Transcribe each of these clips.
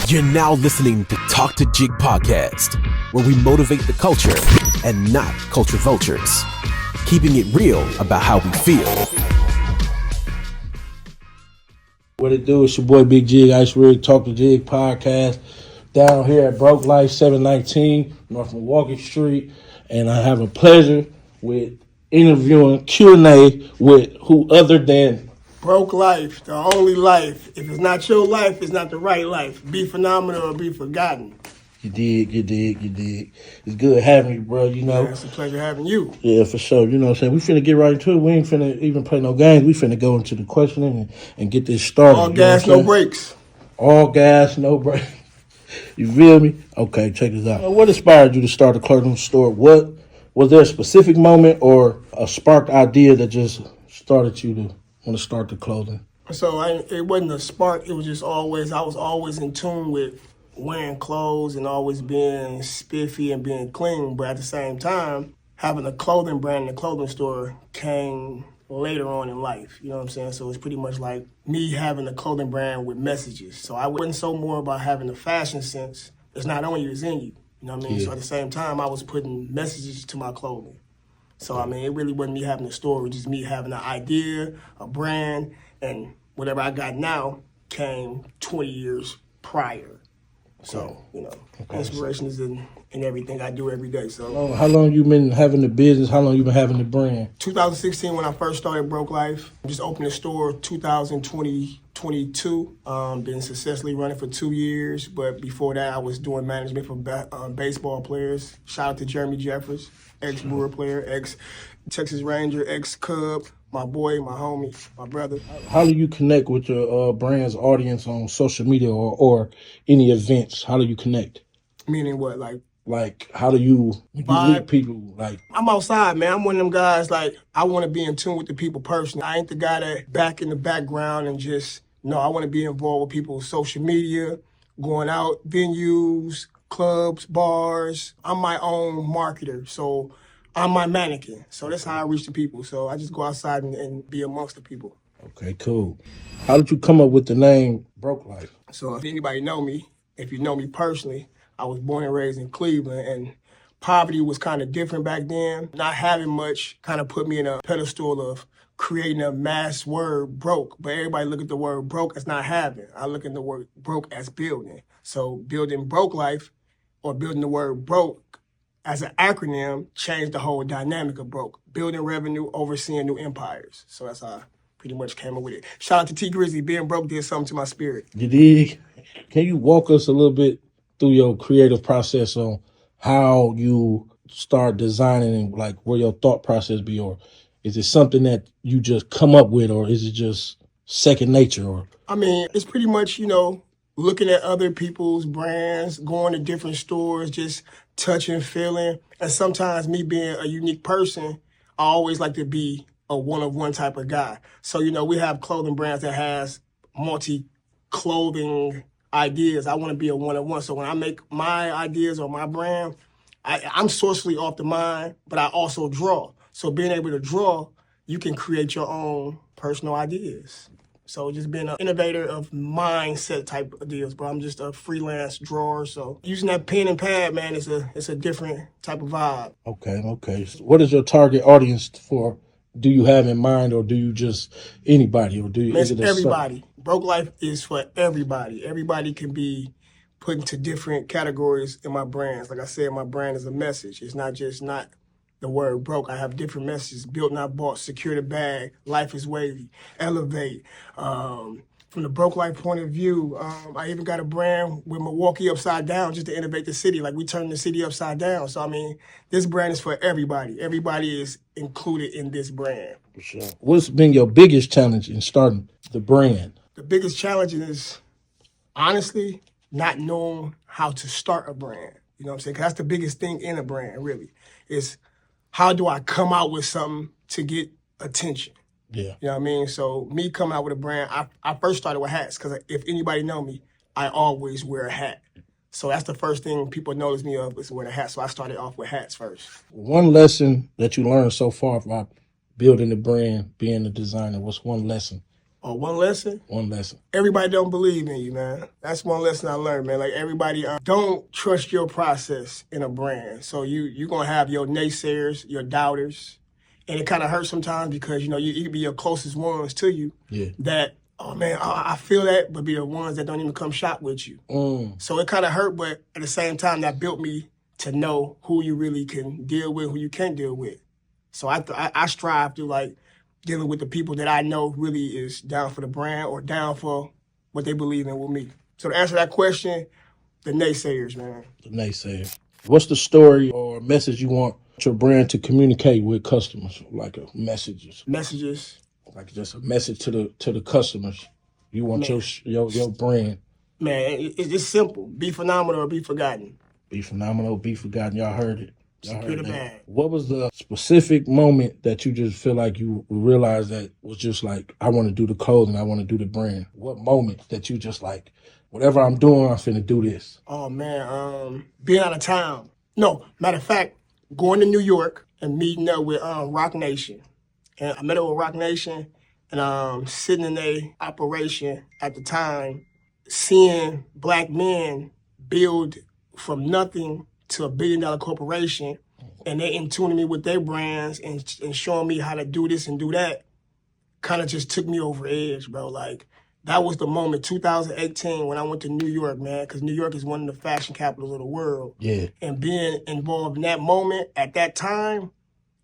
You're now listening to Talk to Jig Podcast, where we motivate the culture and not culture vultures, keeping it real about how we feel. What it do? It's your boy Big Jig. Ice Rig Talk to Jig Podcast down here at Broke Life 719 North Milwaukee Street, and I have a pleasure with interviewing Q&A with who other than Broke life, the only life. If it's not your life, it's not the right life. Be phenomenal or be forgotten. You dig. It's good having you, bro, you know. Yeah, it's a pleasure having you. Yeah, for sure. You know what I'm saying? We finna get right into it. We ain't finna even play no games. We finna go into the questioning and get this started. All gas, no brakes. All gas, no brakes. You feel me? Okay, check this out. What inspired you to start a clothing store? What was there a specific moment or a sparked idea that just started you to want to start the clothing? So it wasn't a spark. It was just I was always in tune with wearing clothes and always being spiffy and being clean. But at the same time, having a clothing brand and a clothing store came later on in life. You know what I'm saying? So it's pretty much like me having a clothing brand with messages. So I wasn't so more about having a fashion sense. It's not on you, it's in you. You know what I mean? Yeah. So at the same time, I was putting messages to my clothing. So, I mean, it really wasn't me having a store. It was just me having an idea, a brand, and whatever I got now came 20 years prior. So, you know, inspiration is in everything I do every day. So, how long you been having the business? How long you been having the brand? 2016 when I first started Broke Life. Just opened the store 2022. Been successfully running for 2 years. But before that, I was doing management for baseball players. Shout out to Jeremy Jeffers, ex-Brewer player, ex-Texas Ranger, ex-Cub. My boy, my homie, my brother. How do you connect with your brand's audience on social media or any events? How do you connect? Meaning what? Like, how do you meet people? Like, I'm outside, man. I'm one of them guys, like, I want to be in tune with the people personally. I ain't the guy that back in the background and just, no, I want to be involved with people's social media, going out, venues, clubs, bars. I'm my own marketer, so I'm my mannequin. So that's how I reach the people. So I just go outside and be amongst the people. Okay, cool. How did you come up with the name Broke Life? So if anybody know me, if you know me personally, I was born and raised in Cleveland, and poverty was kind of different back then. Not having much kind of put me in a pedestal of creating a mass word broke. But everybody look at the word broke as not having. I look at the word broke as building. So building Broke Life or building the word broke as an acronym changed the whole dynamic of broke. Building revenue, overseeing new empires. So that's how I pretty much came up with it. Shout out to T Grizzly. Being broke did something to my spirit. You did? Can you walk us a little bit through your creative process on how you start designing and like where your thought process be, or is it something that you just come up with, or is it just second nature? Or I mean, it's pretty much, you know, looking at other people's brands, going to different stores, just touching, feeling. And sometimes me being a unique person, I always like to be a one-of-one type of guy. So, you know, we have clothing brands that has multi-clothing ideas. I want to be a one-of-one. So when I make my ideas or my brand, I'm sourcely off the mind, but I also draw. So being able to draw, you can create your own personal ideas. So just being an innovator of mindset type of deals, bro. I'm just a freelance drawer. So using that pen and pad, man, it's a different type of vibe. Okay. So what is your target audience for? Do you have in mind, or do you just anybody, or do you? It's everybody. Broke Life is for everybody. Everybody can be put into different categories in my brands. Like I said, my brand is a message. It's not just not the word broke. I have different messages. Built, not bought. Secure the bag. Life is wavy. Elevate. From the Broke Life point of view, I even got a brand with Milwaukee upside down just to innovate the city. Like we turn the city upside down. So, I mean, this brand is for everybody. Everybody is included in this brand. For sure. What's been your biggest challenge in starting the brand? The biggest challenge is, honestly, not knowing how to start a brand. You know what I'm saying? 'Cause that's the biggest thing in a brand, really, is how do I come out with something to get attention? Yeah. You know what I mean? So me coming out with a brand, I first started with hats because if anybody know me, I always wear a hat. So that's the first thing people notice me of is wearing a hat. So I started off with hats first. One lesson that you learned so far about building the brand, being a designer, what's one lesson? Or one lesson? One lesson. Everybody don't believe in you, man. That's one lesson I learned, man. Like everybody don't trust your process in a brand. So you're going to have your naysayers, your doubters. And it kind of hurts sometimes because, you can be your closest ones to you that, oh, man, I feel that, but be the ones that don't even come shop with you. So it kind of hurt, but at the same time, that built me to know who you really can deal with, who you can't deal with. So I strive to, like, dealing with the people that I know really is down for the brand or down for what they believe in with me. So to answer that question, the naysayers, man. The naysayers. What's the story or message you want your brand to communicate with customers? Like a messages. Like just a message to the customers. You want your brand. Man, it's simple. Be phenomenal or be forgotten. Be phenomenal, be forgotten. Y'all heard it. Secure the bag. What was the specific moment that you just feel like you realized that was just like, I want to do the clothing, I want to do the brand? What moment that you just like, whatever I'm doing, I'm finna do this? Oh, man, being out of town. No, matter of fact, going to New York and meeting up with Rock Nation. And I met up with Rock Nation and sitting in a operation at the time, seeing black men build from nothing to a $1 billion corporation, and they in tuning me with their brands and showing me how to do this and do that, kind of just took me over edge, bro. Like, that was the moment, 2018, when I went to New York, man, because New York is one of the fashion capitals of the world. Yeah. And being involved in that moment, at that time,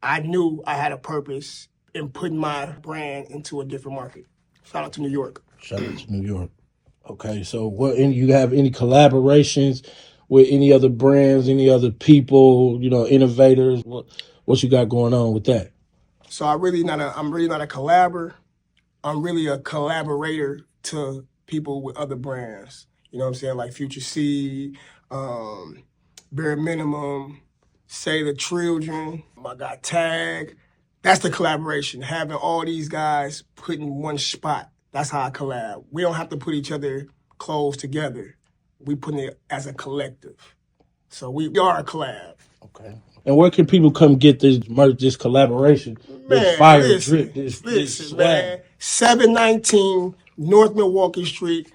I knew I had a purpose in putting my brand into a different market. Shout out to New York. Shout out to New York. Okay, so you have any collaborations with any other brands, any other people, innovators? What you got going on with that? So I'm really not a collaborator. I'm really a collaborator to people with other brands. You know what I'm saying? Like Future Seed, Bare Minimum, Say the Children, I got Tag. That's the collaboration. Having all these guys put in one spot. That's how I collab. We don't have to put each other clothes together. We put it as a collective. So we are a collab. Okay. And where can people come get this merch, this collaboration, this fire drip, this swag? Man, 719 North Milwaukee Street,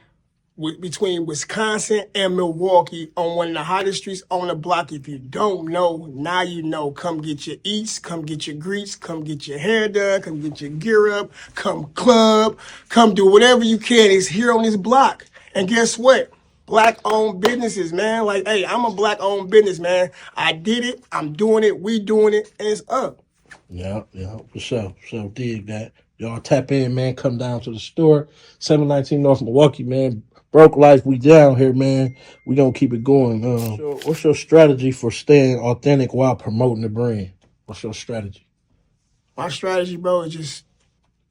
between Wisconsin and Milwaukee, on one of the hottest streets on the block. If you don't know, now you know. Come get your eats, come get your greets, come get your hair done, come get your gear up, come club, come do whatever you can. It's here on this block. And guess what? Black-owned businesses, man. Like, hey, I'm a black-owned business, man. I did it, I'm doing it, we doing it, and it's up. Yeah, for sure. Dig that. Y'all tap in, man. Come down to the store, 719 North Milwaukee, man. Broke Life, we down here, man. We gonna keep it going. What's your strategy for staying authentic while promoting the brand? What's your strategy? My strategy, bro, is just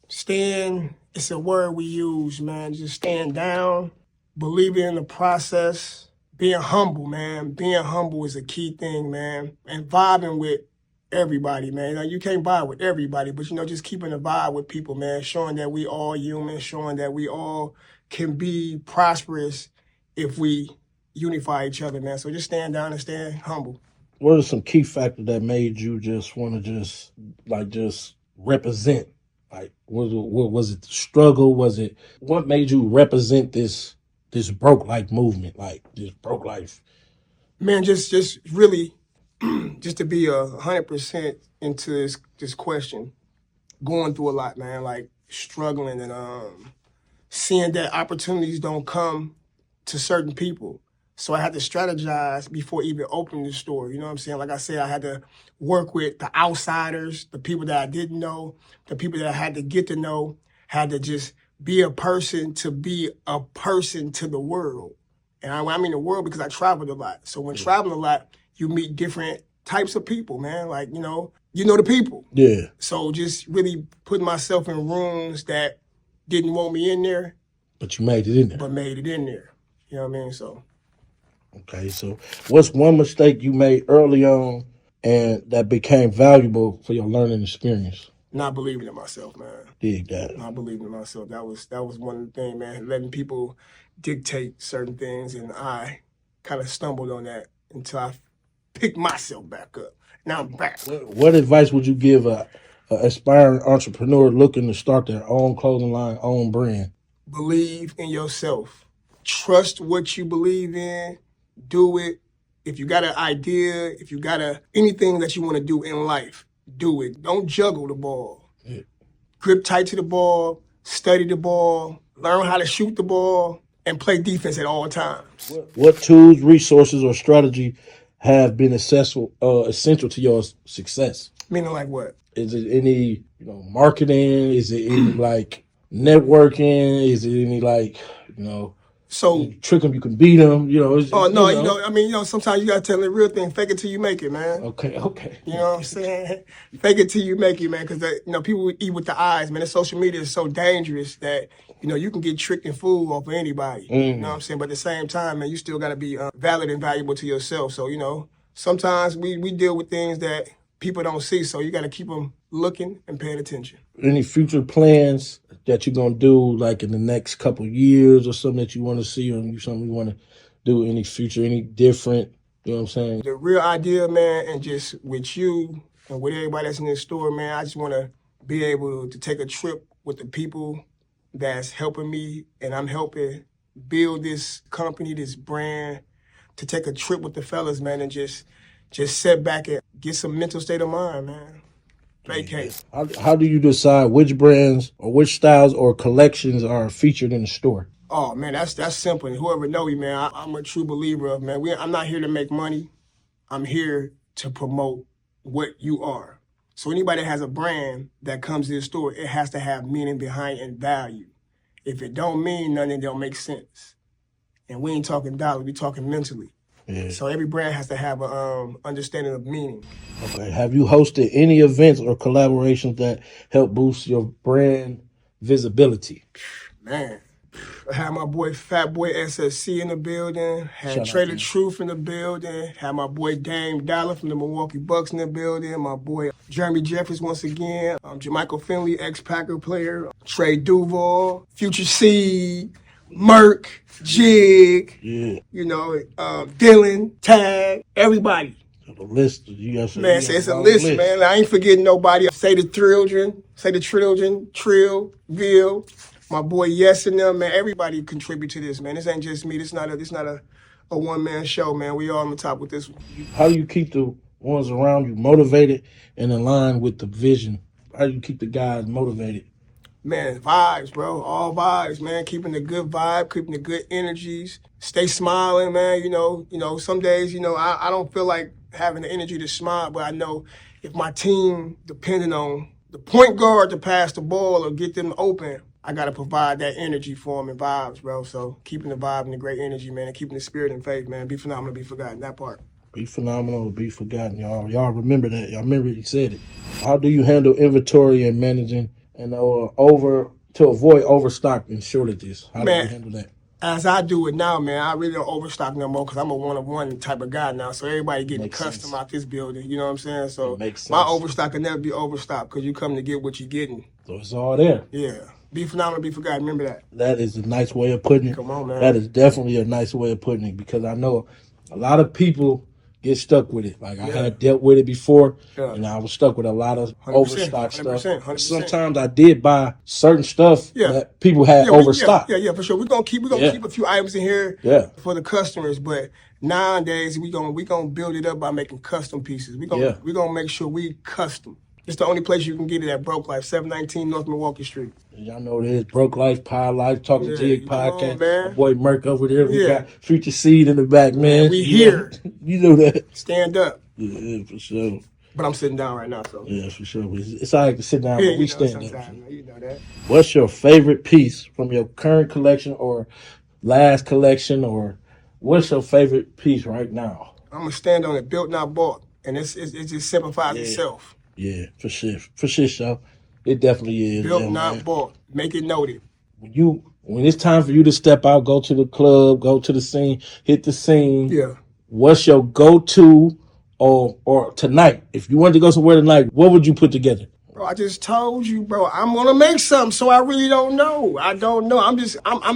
staying. It's a word we use, man. Just staying down, believing in the process, being humble, man. Being humble is a key thing, man. And vibing with everybody, man. You can't vibe with everybody, but, just keeping a vibe with people, man. Showing that we all human, showing that we all can be prosperous if we unify each other, man. So just stand down and stay humble. What are some key factors that made you just want to just represent? Like, was it the struggle? What made you represent this Broke Life movement, like this Broke Life? Man, just really, just to be 100% into this question, going through a lot, man, like struggling and seeing that opportunities don't come to certain people. So I had to strategize before even opening the store. You know what I'm saying? Like I said, I had to work with the outsiders, the people that I didn't know, the people that I had to get to know, had to just be a person to the world. And I mean the world because I traveled a lot. So when traveling a lot, you meet different types of people, man. Like, you know the people. Yeah. So just really putting myself in rooms that didn't want me in there. But you made it in there. But made it in there. You know what I mean? So. Okay, so what's one mistake you made early on and that became valuable for your learning experience? Not believing in myself, man. Dig that. Not believing in myself. That was one of the things, man. Letting people dictate certain things, and I kind of stumbled on that until I picked myself back up. Now I'm back. What advice would you give a an aspiring entrepreneur looking to start their own clothing line, own brand? Believe in yourself. Trust what you believe in. Do it. If you got an idea, if you got anything that you want to do in life, do it. Don't juggle the ball. Yeah. Grip tight to the ball, study the ball, learn how to shoot the ball, and play defense at all times. What tools, resources, or strategy have been essential to your success? Meaning like what? Is it any marketing? Is it any like networking? Is it any like So, trick them, you can beat them? Sometimes you gotta tell the real thing. Fake it till you make it, man. Okay. You know what I'm saying? Fake it till you make it, man. Because people eat with the eyes, man. The social media is so dangerous that you can get tricked and fooled off of anybody. You know what I'm saying? But at the same time, man, you still gotta be valid and valuable to yourself. So sometimes we deal with things that people don't see. So you gotta keep them looking and paying attention. Any future plans that you're gonna do, like in the next couple of years, or something that you want to see, or something you want to do? Any future, any different? You know what I'm saying? The real idea, man, and just with you and with everybody that's in this store, man, I just want to be able to take a trip with the people that's helping me, and I'm helping build this company, this brand, to take a trip with the fellas, man, and just sit back and get some mental state of mind, man. Vacate. How do you decide which brands or which styles or collections are featured in the store? Oh, man, that's simple. And whoever know me, man, I'm a true believer of, man, I'm not here to make money. I'm here to promote what you are. So anybody that has a brand that comes to the store, it has to have meaning behind it and value. If it don't mean nothing, it don't make sense. And we ain't talking dollars, we talking mentally. Yeah. So every brand has to have a understanding of meaning. Okay. Have you hosted any events or collaborations that help boost your brand visibility? Man, I had my boy Fat Boy SSC in the building, had Trader Truth in the building, had my boy Dame Dollar from the Milwaukee Bucks in the building, my boy Jeremy Jeffries once again, Jermichael Finley, ex-Packer player, Trey Duval, Future Seed, Merk, Jig, Dylan, Tag, everybody. The list, it's a list, man. I ain't forgetting nobody. Say the Trillion, Trill, Ville, my boy Yes and them, man. Everybody contribute to this, man. This ain't just me. This not a one-man show, man. We all on the top with this one. How do you keep the ones around you motivated and aligned with the vision? How do you keep the guys motivated? Man, vibes, bro. All vibes, man. Keeping the good vibe, keeping the good energies. Stay smiling, man. Some days, I don't feel like having the energy to smile, but I know if my team depending on the point guard to pass the ball or get them open, I got to provide that energy for them and vibes, bro. So keeping the vibe and the great energy, man, and keeping the spirit and faith, man. Be phenomenal, be forgotten, that part. Be phenomenal, be forgotten, y'all. Y'all remember that. Y'all remember he said it. How do you handle inventory and managing and to avoid overstock and shortages? How do you handle that? As I do it now, man, I really don't overstock no more because I'm a one-of-one type of guy now. So everybody getting custom out this building. You know what I'm saying? So my overstock can never be overstock because you come to get what you're getting. So it's all there. Yeah. Be phenomenal, be forgotten. Remember that. That is a nice way of putting it. Come on, man. That is definitely a nice way of putting it because I know a lot of people get stuck with it. Like I had dealt with it before, and I was stuck with a lot of overstock stuff. 100%. Sometimes I did buy certain stuff that people had overstocked. Yeah, for sure. We're gonna keep a few items in here for the customers, but nowadays we gonna build it up by making custom pieces. We gonna make sure we custom. It's the only place you can get it at BROKELIFE, 719 North Milwaukee Street. Y'all know this, BROKELIFE, Power Life, Talk to Jig podcast. My boy Merk over there. We got Future Seed in the back, man. We here. You know that. Stand up. Yeah, for sure. But I'm sitting down right now, so. Yeah, for sure. It's all right to sit down, but we stand up. You know that. What's your favorite piece from your current collection or last collection, or what's your favorite piece right now? I'm going to stand on it, built, not bought. And it just simplifies itself. Yeah, for sure. For sure, so it definitely is. Built, not bought. Make it noted. When it's time for you to step out, go to the club, go to the scene, hit the scene. Yeah. What's your go-to or tonight? If you wanted to go somewhere tonight, what would you put together? Bro, I just told you, bro. I'm gonna make something, so I really don't know. I don't know. I'm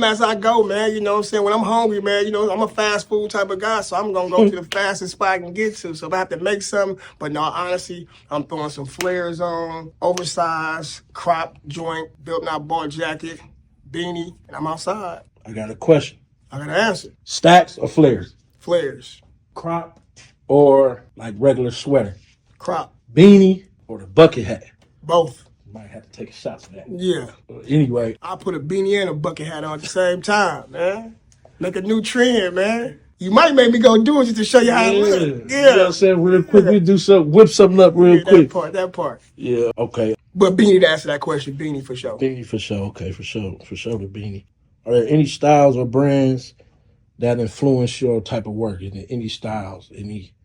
as I go, man. You know what I'm saying? When I'm hungry, man, you know, I'm a fast food type of guy, so I'm gonna go to the fastest spot I can get to. So if I have to make something, but no, honestly, I'm throwing some flares on, oversized, crop joint, built not bought jacket, beanie, and I'm outside. I got a question. I got an answer. Stacks or flares? Flares. Crop or like regular sweater? Crop. Beanie or the bucket hat? Both. Might have to take a shot for that. Yeah. Anyway, I put a beanie and a bucket hat on at the same time, man. Make a new trend, man. You might make me go do it just to show you how it looks. you know what I'm saying? Real quick, we do something, whip something up real quick. That part. Yeah, okay. But beanie to answer that question, beanie for sure. Beanie for sure, okay, for sure the beanie. Are there any styles or brands that influence your type of work? Any styles,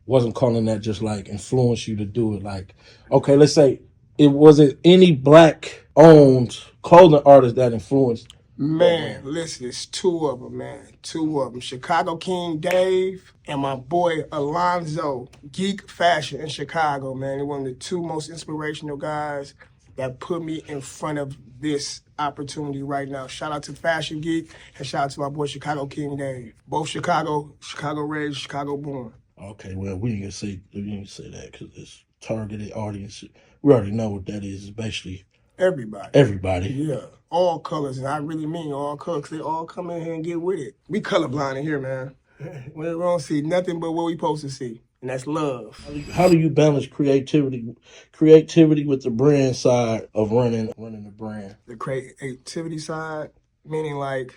wasn't calling that just like influence you to do it? Like, okay, let's say it any black owned clothing artist that influenced. Man, listen, it's two of them, man. Two of them. Chicago King Dave and my boy Alonzo, Geek Fashion in Chicago, man. They're one of the two most inspirational guys that put me in front of this opportunity right now. Shout out to Fashion Geek and shout out to my boy Chicago King Dave. Both Chicago raised, Chicago born. Okay, well, we ain't gonna say that because it's targeted audience. We already know what that is. It's basically everybody. Yeah. All colors, and I really mean all colors, 'cause they all come in here and get with it. We colorblind in here, man. We don't see nothing but what we supposed to see, and that's love. How do you balance creativity with the brand side of running the brand? The creativity side, meaning like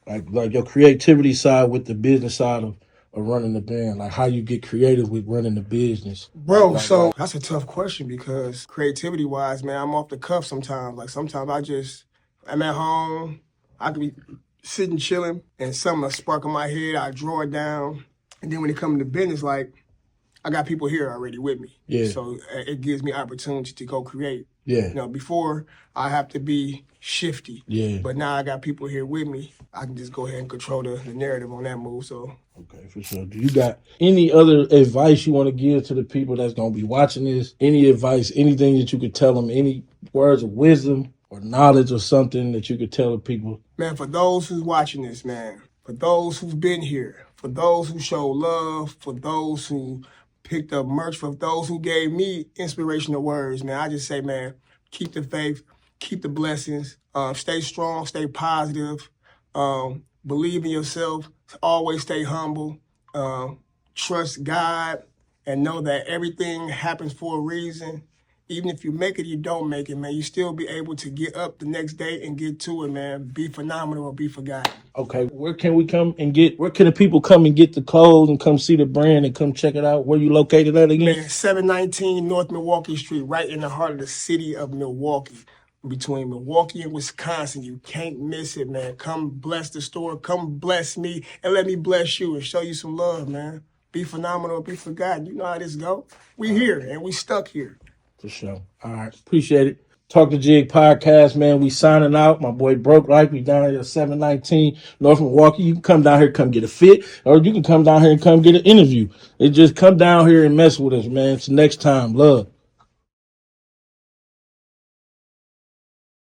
your creativity side with the business side of running the brand, like how you get creative with running the business. Bro, that's a tough question because creativity wise, man, I'm off the cuff sometimes. Like sometimes I'm at home, I could be sitting chilling and something will spark in my head, I draw it down. And then when it comes to business, like I got people here already with me. Yeah. So it gives me opportunity to go create. Yeah. You know, before I have to be shifty. Yeah. But now I got people here with me. I can just go ahead and control the narrative on that move. So okay, for sure. Do you got any other advice you want to give to the people that's going to be watching this? Any advice, anything that you could tell them, any words of wisdom or knowledge or something that you could tell the people? Man, for those who's watching this, man, for those who've been here, for those who show love, for those who picked up merch, for those who gave me inspirational words, man, I just say, man, keep the faith, keep the blessings, stay strong, stay positive, believe in yourself, always stay humble, trust God, and know that everything happens for a reason. Even if you make it, you don't make it, man, you still be able to get up the next day and get to it, man. Be phenomenal or be forgotten. Okay, where can the people come and get the clothes and come see the brand and come check it out? Where you located at again? Man, 719 North Milwaukee Street, right in the heart of the city of Milwaukee. Between Milwaukee and Wisconsin, you can't miss it, man. Come bless the store, come bless me, and let me bless you and show you some love, man. Be phenomenal or be forgotten. You know how this go. We here, and we stuck here. For sure. All right. Appreciate it. Talk to Jig podcast, man. We signing out. My boy Broke Life. We down here at 719 North Milwaukee. You can come down here, come get a fit, or you can come down here and come get an interview. Just come down here and mess with us, man. It's next time. Love.